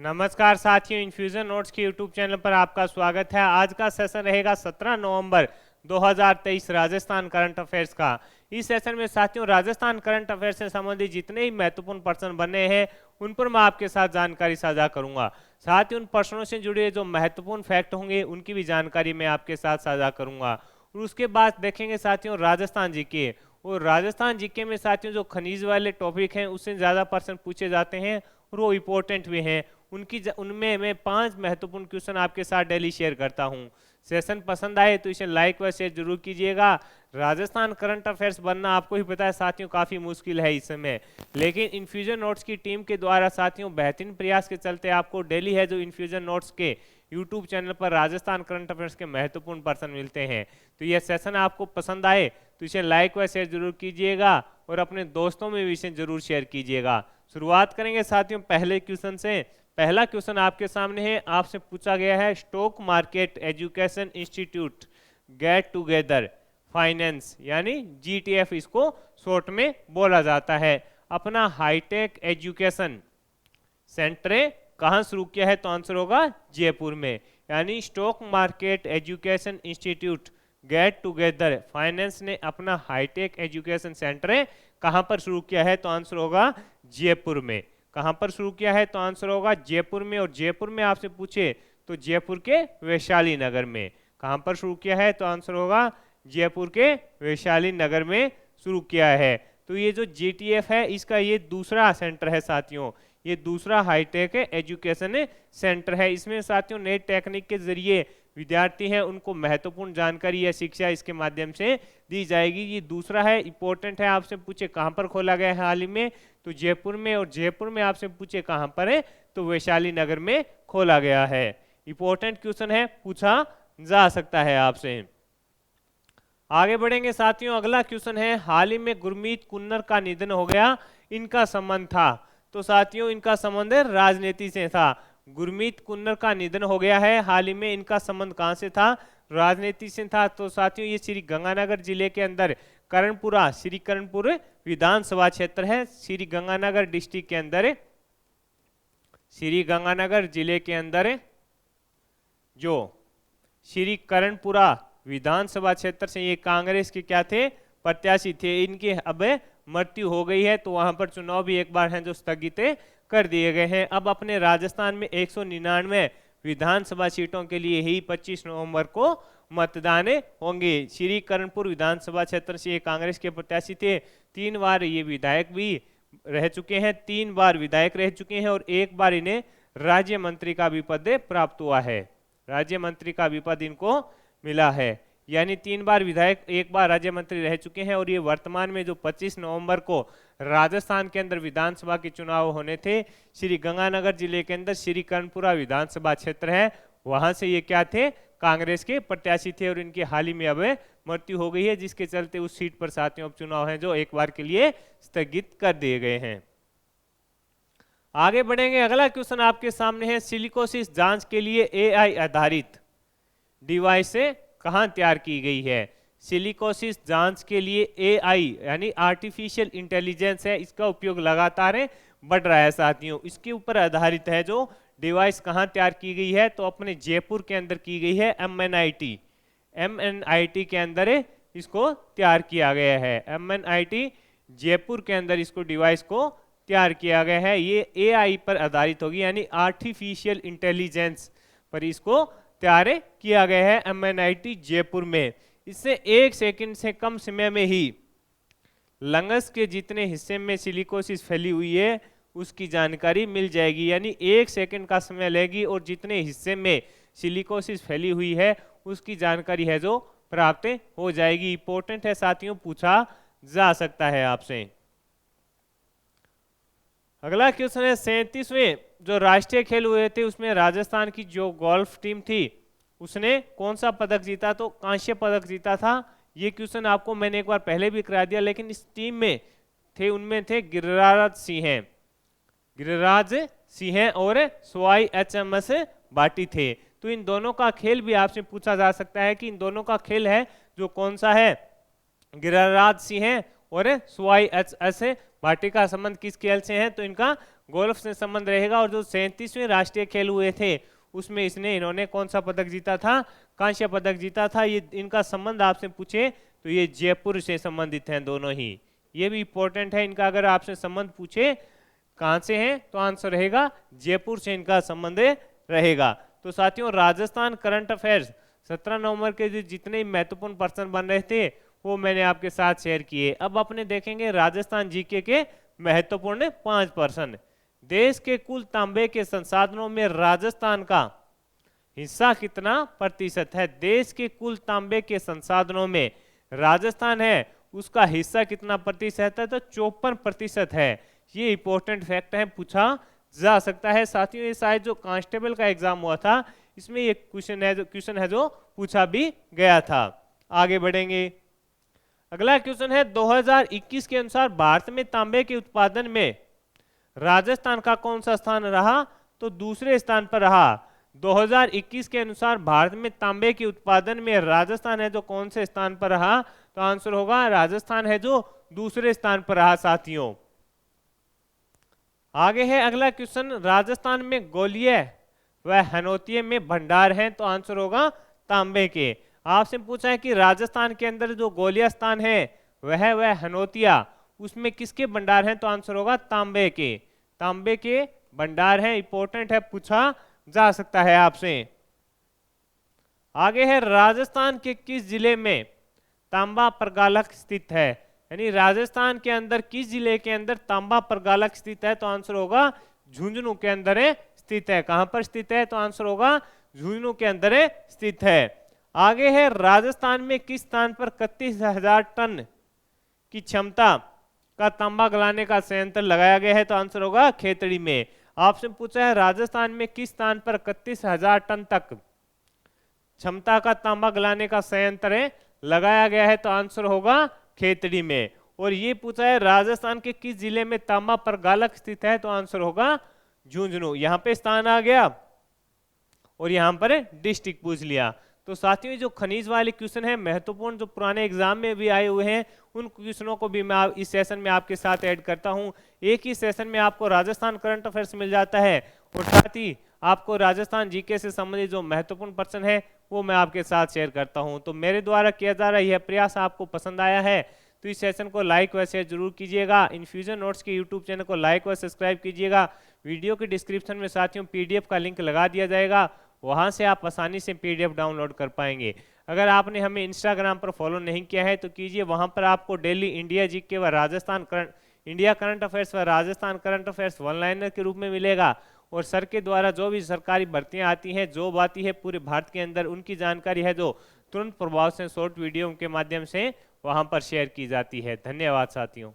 नमस्कार साथियों, infusion notes के यूट्यूब चैनल पर आपका स्वागत है। आज का सेशन रहेगा 17 नवंबर 2023 राजस्थान करंट अफेयर्स का। इस सेशन में साथियों राजस्थान करंट अफेयर्स से संबंधित जितने ही महत्वपूर्ण प्रश्न बने हैं उन पर मैं आपके साथ जानकारी साझा करूंगा। साथ ही उन प्रश्नों से जुड़े जो महत्वपूर्ण फैक्ट होंगे उनकी भी जानकारी मैं आपके साथ साझा करूंगा। और उसके बाद देखेंगे साथियों राजस्थान जीके। और राजस्थान जीके में साथियों जो खनिज वाले टॉपिक हैं उससे ज़्यादा प्रश्न पूछे जाते हैं और वो इम्पोर्टेंट भी हैं। उनमें मैं 5 महत्वपूर्ण क्वेश्चन आपके साथ डेली शेयर करता हूं। सेशन पसंद आए तो इसे लाइक व शेयर जरूर कीजिएगा। राजस्थान करंट अफेयर्स बनना आपको ही पता है साथियों काफ़ी मुश्किल है इस समय, लेकिन इन्फ्यूजन नोट्स की टीम के द्वारा साथियों बेहतरीन प्रयास के चलते आपको डेली है जो इन्फ्यूजन नोट्स के यूट्यूब चैनल पर राजस्थान करंट अफेयर्स के महत्वपूर्ण प्रश्न मिलते हैं। तो यह सेशन आपको पसंद आए तो इसे लाइक व शेयर जरूर कीजिएगा और अपने दोस्तों में भी इसे जरूर शेयर कीजिएगा। शुरुआत करेंगे साथियों पहले क्वेश्चन से। पहला क्वेश्चन आपके सामने है, आपसे पूछा गया है stock market education institute get together finance यानी जीटीएफ इसको शॉर्ट में बोला जाता है, अपना हाईटेक एजुकेशन सेंटर कहाँ शुरू किया है? तो आंसर होगा जयपुर में। यानी stock market education institute get together finance ने अपना हाईटेक एजुकेशन सेंटर कहाँ पर शुरू किया है? तो आंसर होगा जयपुर में। कहाँ पर शुरू किया है? तो आंसर होगा जयपुर में। और जयपुर में आपसे पूछे तो जयपुर के वैशाली नगर में। कहाँ पर शुरू किया है? तो आंसर होगा जयपुर के वैशाली नगर में शुरू किया है। तो ये जो जीटीएफ है इसका ये दूसरा सेंटर है साथियों, ये दूसरा हाईटेक एजुकेशन सेंटर है। इसमें साथियों नई टेक्निक के जरिए विद्यार्थी हैं उनको महत्वपूर्ण जानकारी या शिक्षा इसके माध्यम से दी जाएगी। ये दूसरा है, इंपॉर्टेंट है। आपसे पूछे कहाँ पर खोला गया है हाल ही में? तो जयपुर में। और जयपुर में आपसे पूछे कहाँ पर है? तो वैशाली नगर में खोला गया है। इंपॉर्टेंट क्वेश्चन है, पूछा जा सकता है आपसे। आगे बढ़ेंगे साथियों, अगला क्वेश्चन है, हाल ही में गुरमीत कुन्नर का निधन हो गया, इनका संबंध था? तो साथियों इनका संबंध राजनीति से था। गुरमीत कुन्नर का निधन हो गया है हाल ही में, इनका संबंध कहां से था? राजनीति से था। तो साथियों ये श्री गंगानगर जिले के अंदर करणपुरा, श्री करणपुर विधानसभा क्षेत्र है, श्री गंगानगर डिस्ट्रिक्ट के अंदर, श्री गंगानगर जिले के अंदर जो श्री करणपुरा विधानसभा क्षेत्र से ये कांग्रेस के क्या थे? प्रत्याशी थे। इनकी अब मृत्यु हो गई है तो वहां पर चुनाव भी एक बार हैं जो स्थगित कर दिए गए हैं। अब अपने राजस्थान में 199 विधानसभा सीटों के लिए ही 25 नवंबर को मतदान होंगे। श्री करणपुर विधानसभा क्षेत्र से ये कांग्रेस के प्रत्याशी थे। 3 बार ये विधायक भी रह चुके हैं, 3 बार विधायक रह चुके हैं और 1 बार इन्हें राज्य मंत्री का भी पद प्राप्त हुआ है। राज्य मंत्री का भी पद इनको मिला है। यानी 3 बार विधायक, 1 बार राज्य मंत्री रह चुके हैं। और ये वर्तमान में जो 25 नवंबर को राजस्थान के अंदर विधानसभा के चुनाव होने थे, श्री गंगानगर जिले के अंदर श्री करणपुरा विधानसभा क्षेत्र है, वहां से ये क्या थे? कांग्रेस के प्रत्याशी थे। और इनकी हाल ही में अब मृत्यु हो गई है, जिसके चलते उस सीट पर साथियों अब चुनाव है जो एक बार के लिए स्थगित कर दिए गए हैं। आगे बढ़ेंगे, अगला क्वेश्चन आपके सामने है, सिलिकोसिस जांच के लिए एआई आधारित डिवाइस कहां तैयार की गई है? सिलिकोसिस जांच के लिए एआई यानी आर्टिफिशियल इंटेलिजेंस है, इसका उपयोग लगातार बढ़ रहा है साथियों। इसके ऊपर आधारित है जो डिवाइस कहां तैयार की गई है? तो अपने जयपुर के अंदर की गई है, एमएनआईटी के अंदर इसको तैयार किया गया है। एमएनआईटी जयपुर के अंदर इसको डिवाइस को तैयार किया गया है। ये एआई पर आधारित होगी यानी आर्टिफिशियल इंटेलिजेंस पर इसको तैयार किया गया है एमएनआईटी जयपुर में। इससे 1 सेकंड से कम समय में ही लंगस के जितने हिस्से में सिलिकोसिस फैली हुई है उसकी जानकारी मिल जाएगी। यानी 1 सेकंड का समय लेगी और जितने हिस्से में सिलिकोसिस फैली हुई है उसकी जानकारी है जो प्राप्त हो जाएगी। इंपॉर्टेंट है साथियों, पूछा जा सकता है आपसे। अगला क्वेश्चन है, 37वें जो राष्ट्रीय खेल हुए थे उसमें राजस्थान की जो गोल्फ टीम थी उसने कौन सा पदक जीता? तो कांस्य पदक जीता था। ये क्वेश्चन आपको मैंने एक बार पहले भी करा दिया, लेकिन इस टीम में थे, उनमें थे गिरिराज सिंह और सवाई एचएमएस बाटी थे। तो इन दोनों का खेल भी आपसे पूछा जा सकता है कि इन दोनों का खेल है जो कौन सा है? गिरिराज सिंह और सवाई एचएस भाटी का संबंध किस खेल से है, तो इनका गोल्फ से संबंध रहेगा। और जो 37वें राष्ट्रीय खेल हुए थे उसमें इन्होंने कौन सा पदक जीता था, कांस्य पदक जीता था। ये इनका संबंध आपसे पूछे तो ये जयपुर से संबंधित हैं दोनों ही, ये भी इंपॉर्टेंट है। इनका अगर आपसे संबंध पूछे कहां से है तो आंसर रहेगा जयपुर से इनका संबंध रहेगा। तो साथियों राजस्थान करंट अफेयर्स 17 नवंबर के जो जितने महत्वपूर्ण प्रश्न बन रहे थे वो मैंने आपके साथ शेयर किए। अब अपने देखेंगे राजस्थान जीके के महत्वपूर्ण 5 प्रश्न। देश के कुल तांबे के संसाधनों में राजस्थान का हिस्सा कितना प्रतिशत है? देश के कुल तांबे के संसाधनों में राजस्थान है उसका हिस्सा कितना प्रतिशत है, तो 54% है। ये इंपॉर्टेंट फैक्ट है, पूछा जा सकता है। साथियों ये शायद जो कांस्टेबल का एग्जाम हुआ था इसमें ये क्वेश्चन है जो पूछा भी गया था। आगे बढ़ेंगे, अगला क्वेश्चन है 2021 के अनुसार भारत में तांबे के उत्पादन में राजस्थान का कौन सा स्थान रहा, तो दूसरे स्थान पर रहा। 2021 के अनुसार भारत में तांबे के उत्पादन में राजस्थान है जो कौन से स्थान पर रहा, तो आंसर होगा राजस्थान है जो दूसरे स्थान पर रहा। साथियों आगे है अगला क्वेश्चन, राजस्थान में गोलिये व हनोतिये में भंडार हैं, तो आंसर होगा तांबे के। आपसे पूछा है कि राजस्थान के अंदर जो गोलिया स्थान है वह हनोतिया उसमें किसके भंडार हैं, तो आंसर होगा तांबे के। तांबे के भंडार हैं, इंपॉर्टेंट है, पूछा जा सकता है आपसे। आगे है राजस्थान के किस जिले में तांबा प्रगालक स्थित है, यानी राजस्थान के अंदर किस जिले के अंदर तांबा प्रगालक स्थित है, तो आंसर होगा झुंझुनू के अंदर स्थित है। कहां पर स्थित है, तो आंसर होगा झुंझुनू के अंदर स्थित है। आगे है राजस्थान में किस स्थान पर 31,000 टन की क्षमता का तांबा गलाने का संयंत्र लगाया गया है, तो आंसर होगा खेतड़ी में। आपसे पूछा है राजस्थान में किस स्थान पर 31,000 टन तक क्षमता का तांबा गलाने का संयंत्र लगाया गया है, तो आंसर होगा खेतड़ी में। और ये पूछा है राजस्थान के किस जिले में तांबा प्रगालक स्थित है, तो आंसर होगा झुंझुनू। यहाँ पे स्थान आ गया और यहाँ पर डिस्ट्रिक्ट पूछ लिया। तो साथियों जो खनिज वाले क्वेश्चन है महत्वपूर्ण जो पुराने एग्जाम में भी आए हुए हैं उन क्वेश्चनों को भी मैं इस सेशन में आपके साथ ऐड करता हूं। एक ही सेशन में आपको राजस्थान करंट अफेयर्स मिल जाता है और साथ ही आपको राजस्थान जीके से संबंधित जो महत्वपूर्ण प्रश्न है वो मैं आपके साथ शेयर करता हूं। तो मेरे द्वारा किया जा रहा यह प्रयास आपको पसंद आया है तो इस सेशन को लाइक व शेयर जरूर कीजिएगा। इन्फ्यूजन नोट्स के यूट्यूब चैनल को लाइक व सब्सक्राइब कीजिएगा। वीडियो के डिस्क्रिप्शन में साथियों पीडीएफ का लिंक लगा दिया जाएगा, वहां से आप आसानी से पीडीएफ डाउनलोड कर पाएंगे। अगर आपने हमें इंस्टाग्राम पर फॉलो नहीं किया है तो कीजिए, वहां पर आपको डेली इंडिया जीके व राजस्थान इंडिया करंट अफेयर्स व Rajasthan current affairs one liner के रूप में मिलेगा। और सर के द्वारा जो भी सरकारी भर्तियां आती हैं, जॉब आती है पूरे भारत के अंदर, उनकी जानकारी है जो तुरंत प्रभाव से शॉर्ट वीडियो के माध्यम से वहां पर शेयर की जाती है। धन्यवाद साथियों।